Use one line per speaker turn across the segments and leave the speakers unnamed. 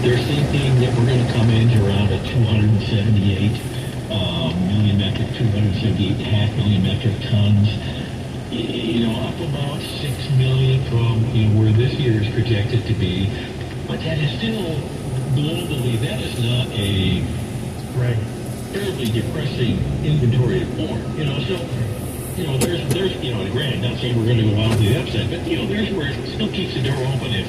they're thinking that we're going to come in around a 278 million metric, 278.5 million metric tons. Up about 6 million from where this year is projected to be. But that is still globally, that is not a terribly depressing inventory of corn. There's granted, not saying we're going to go out to the upside, but there's where it still keeps the door open if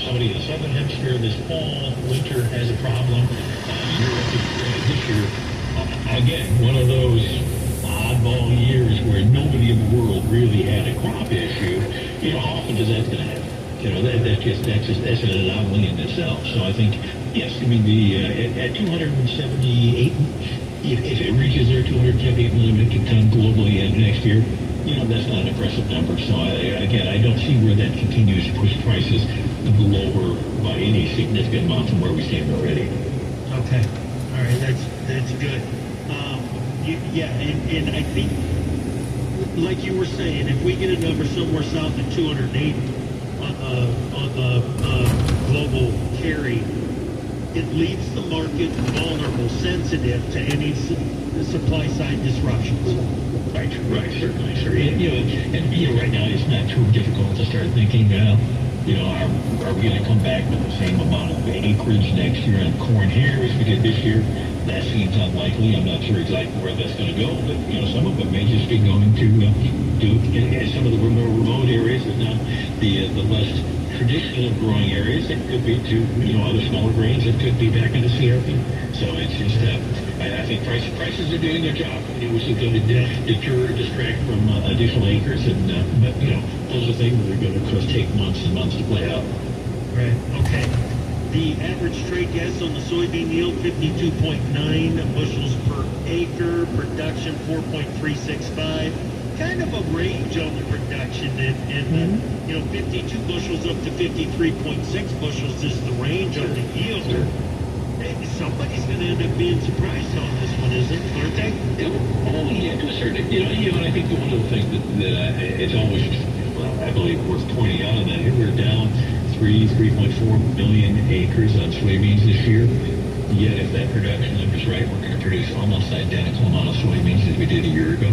somebody in the southern hemisphere this fall, winter has a problem. Europe this year, again, one of those oddball years where nobody in the world really had a crop issue. How often does that going to happen? That's an anomaly in itself. So I think, yes, I mean, at 278, if it reaches their 278 million metric ton globally next year, that's not an impressive number. So I don't see where that continues to push prices lower by any significant amount from where we stand already.
Okay. All right. That's good. And I think, like you were saying, if we get a number somewhere south of 280 on the global carry, it leaves the market vulnerable, sensitive to any supply side disruptions.
Right, certainly, sure. And right now it's not too difficult to start thinking, are we going to come back with the same amount of acreage next year on corn here as we did this year? That seems unlikely. I'm not sure exactly where that's going to go, but some of it may just be going to some of the more remote areas, and not the less traditional growing areas. It could be to other smaller grains. It could be back into CRP. So it's just I think prices are doing their job. Which is going to deter or distract from additional acres, and but those are things that are going to, of course, take months and months to play out.
Right. Okay. The average trade guess on the soybean yield, 52.9 bushels per acre. Production, 4.365. Kind of a range on the production, and 52 bushels up to 53.6 bushels is the range on the yield.
Sure.
Somebody's going to end up being surprised on this one, aren't they?
To a certain extent. And I think one of the things that it's always, I believe, worth pointing out, that here we're down 3.4 million acres on soybeans this year. Yet, if that production number's right, we're going to produce almost identical amount of soybeans as we did a year ago.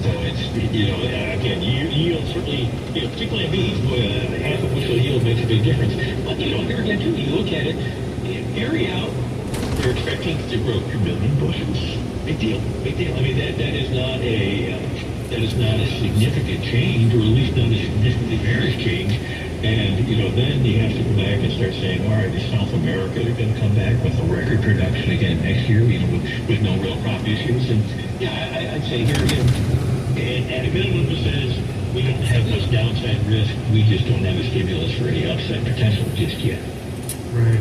So it's, again, yield certainly, particularly in beans, half a bushel yield makes a big difference. But, here again, too, you look at it, area out, they're expecting to grow 2 million bushels. Big deal. I mean, that is not a significant change, or at least not a significantly bearish change. And, then you have to go back and start saying, all right, is South America, they're going to come back with a record production again next year, with no real crop issues. And, I'd say here again, at a minimum, it says we don't have much downside risk. We just don't have a stimulus for any upside potential just yet.
Right.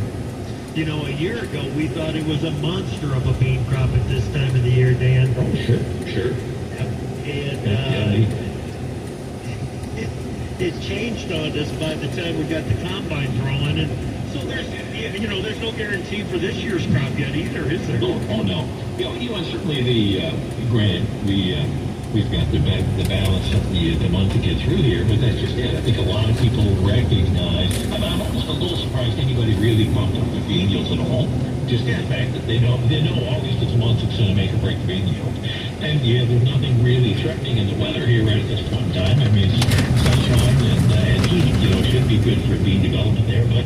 A year ago, we thought it was a monster of a bean crop at this time of the year, Dan.
Oh, sure.
And it changed on us by the time we got the combines rolling, and so there's no guarantee for this year's crop yet either, is there?
Oh no. And certainly granted, we've got the balance of the month to get through here, but that's just it. I think a lot of people recognize. I'm almost a little surprised anybody really pumped up with bean yields at all. Just the fact that they know August is a month that's going to make or break the bean yield. And there's nothing really threatening in the weather here right at this point in time. I mean, it's sunshine and heat, should be good for bean development there. But,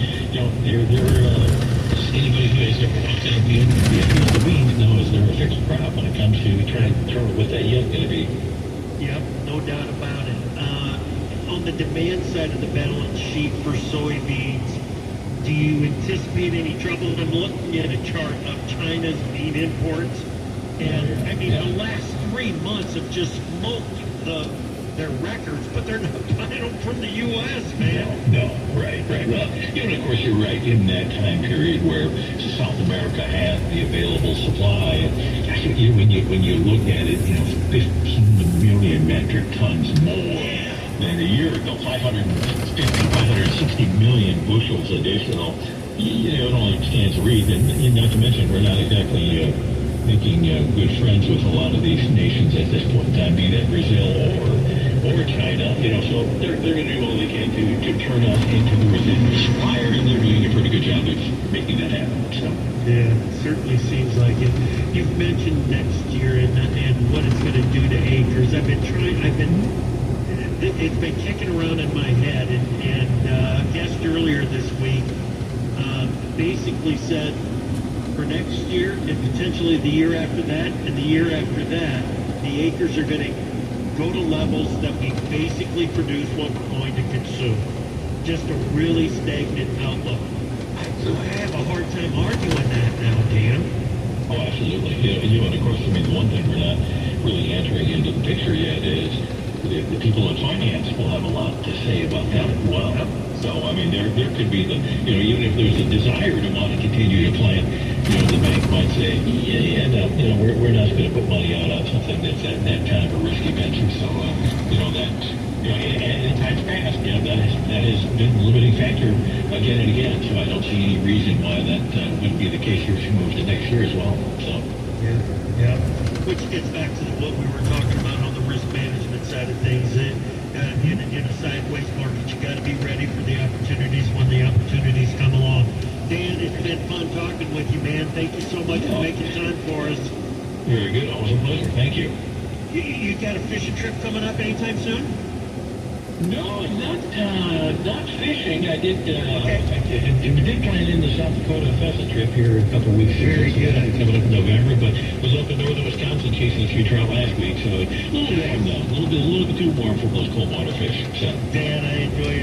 anybody who has ever walked in a field of beans knows they're a fixed crop when it comes to trying to determine what that yield's going to be.
Yep, no doubt about it. On the demand side of the balance sheet for soybeans, do you anticipate any trouble? I'm looking at a chart of China's bean imports. And, I mean, the last 3 months have just smoked their records, but they're not buying them from the U.S., man.
No, right. Well, of course, you're right. In that time period where South America had the available supply, when you look at it, 15 million metric tons more than a year ago, 560 million bushels additional. It only stands to reason. And not to mention, we're not exactly making good friends with a lot of these nations at this point in time, be that Brazil or China, so they're going to do all they can to turn us into the residual supplier, and they're doing a pretty good job of
so. Yeah, it certainly seems like it. You've mentioned next year and what it's going to do to acres. It's been kicking around in my head, and a guest earlier this week basically said for next year and potentially the year after that and the year after that, the acres are going to go to levels that we basically produce what we're going to consume. Just a really stagnant outlook. So I have a hard time arguing that now, Dan.
Oh, absolutely. And of course, I mean, the one thing we're not really entering into the picture yet is the people in finance will have a lot to say about that as well. So, I mean, there could be even if there's a desire to want to continue to plant, the bank might say, no, we're not going to put money out on something that's that kind of a risky venture. So, and in times past, that has been a limiting factor again and again. So I don't see any reason why that wouldn't be the case here as we move to next year as well. So.
Yeah. Which gets back to what we were talking about on the risk management side of things. In a sideways market, you got to be ready for the opportunities when the opportunities come along. Dan, it's been fun talking with you, man. Thank you so much for making time for us.
Very good. Always a pleasure. Thank you.
You got a fishing trip coming up anytime soon?
No, not fishing. I did. We did plan in the South Dakota pheasant trip here a couple of weeks ago.
Very good.
Coming up in November, but was up in northern Wisconsin chasing a few trout last week, so a little warm though, a little bit too warm for those cold water fish. So.
Dan, I enjoy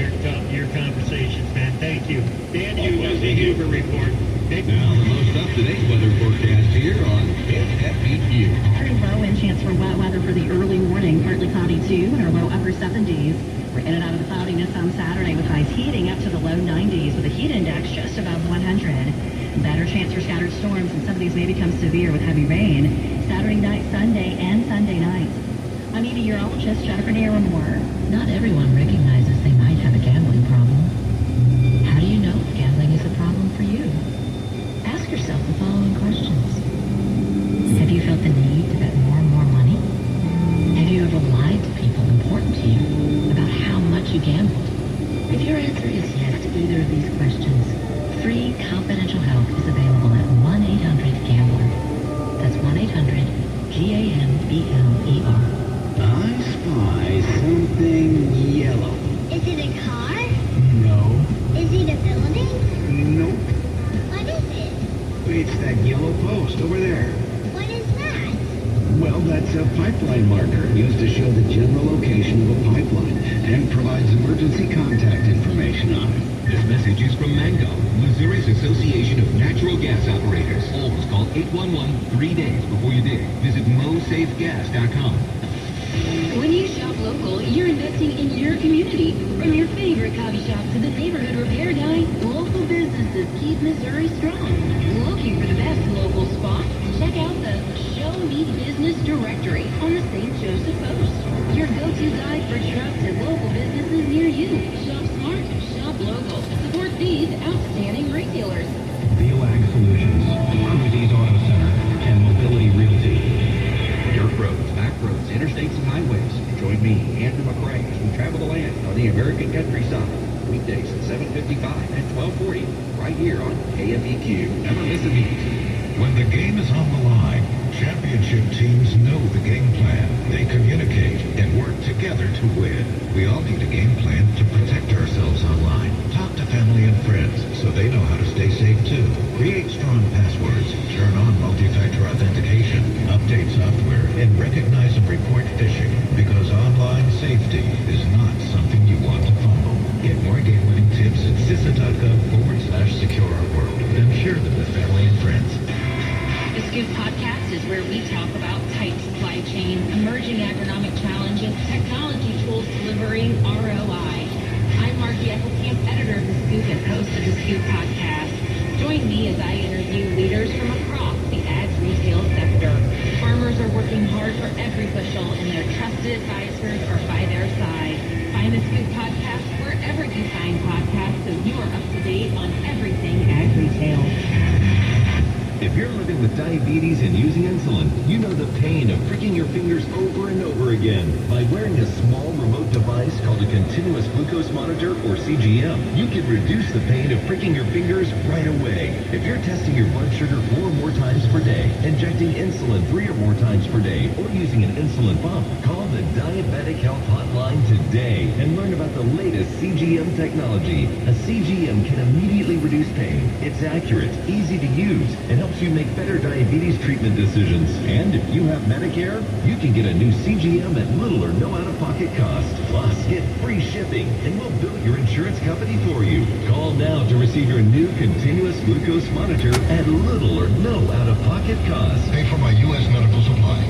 your conversations, man. Thank you. Dan Huber, the Huber Report.
Now the most up-to-date weather forecast here on FFEQ.
Pretty low and chance for wet weather for the early morning. Partly cloudy too, in our low upper 70s. We're in and out of the cloudiness on Saturday with highs heating up to the low 90s with a heat index just above 100. Better chance for scattered storms, and some of these may become severe with heavy rain Saturday night, Sunday, and Sunday night. I'm meteorologist Jennifer Naramore.
Not everyone recognizes they might have a gambling problem. How do you know if gambling is a problem for you? Ask yourself the following questions. Have you felt the need to bet more and more money? Have you ever lied to people important to you about how much you gambled? If your answer is yes to either of these questions, free confidential help is available at 1-800-GAMBLER. That's 1-800-GAMBLER.
I spy something yellow.
Is it a car?
No.
Is it a building?
Nope.
What is it?
It's that yellow post over there.
What is that?
Well, that's a pipeline marker used to show the general location of a pipeline and provides emergency contact information on it.
This message is from Mango, Missouri's Association of Natural Gas Operators. Always call 811 3 days before you dig. Visit mosafegas.com.
When you shop local, you're investing in your community. From your favorite coffee shop to the neighborhood repair guy, local businesses keep Missouri strong. Looking for the best local spots? Check out the Show Me Business Directory on the St. Joseph Post. Your go-to guide for trusted local businesses near you. Shop smart, shop local. Support these outstanding retailers.
VOAG Solutions, Cruises Auto Center, and Mobility Realty. Dirt roads, back roads, interstates and highways. Join me, Andrew McCrae, as we travel the land on the American countryside. Weekdays at 7:55 and 12:40, right here on KFEQ. Never miss a beat.
When the game is on the line, championship teams know the game plan. They communicate and work together to win. We all need a game plan to protect ourselves online. Talk to family and friends so they know how to stay safe too. Create strong passwords. Turn on multi-factor authentication. Update software and recognize and report phishing, because online safety is not something you want to fumble. Get more game-winning tips at CISA.gov/secure our world. Then share them with family and friends.
The Scoop Podcast is where we talk about tight supply chain, emerging agronomic challenges, technology tools delivering ROI. I'm Margie Eckelkamp, editor of The Scoop and host of The Scoop Podcast. Join me as I interview leaders from across the ag retail sector. Farmers are working hard for every bushel, and their trusted advisors are by their side. Find The Scoop Podcast wherever you find podcasts so you are up to date on everything ag retail.
If you're looking
living with diabetes and using insulin, you know the pain of pricking your fingers over and over again. By wearing a small remote device called a continuous glucose monitor, or CGM, you can reduce the pain of pricking your fingers right away. If you're testing your blood sugar 4 or more times per day, injecting insulin 3 or more times per day, or using an insulin pump, call the Diabetic Health Hotline today and learn about the latest CGM technology. A CGM can immediately reduce pain. It's accurate, easy to use, and helps you make better diabetes treatment decisions. And if you have Medicare, you can get a new CGM at little or no out-of-pocket cost. Plus, get free shipping, and we'll bill your insurance company for you. Call now to receive your new continuous glucose monitor at little or no out-of-pocket cost.
Pay for my U.S. medical supply.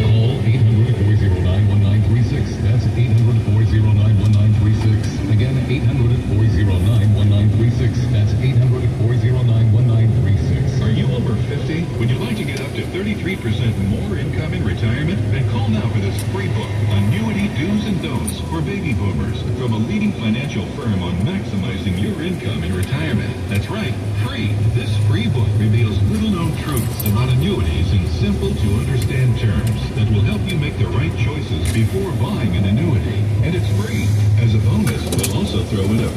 Call 800-409-1936. That's 800-409-1936. Again, 800-409-1936. That's 800-409-1936.
Are you over 50? Would you like to get up to 33% more income in retirement? Then call now for this free book, Annuity Do's and Don'ts for Baby Boomers, from a leading financial firm on maximizing your income in retirement. That's right, free. This free book reveals little-known truths about annuities in simple-to-understand terms that will help you make the right choices before buying an annuity. And it's free. As a bonus, we'll also throw in a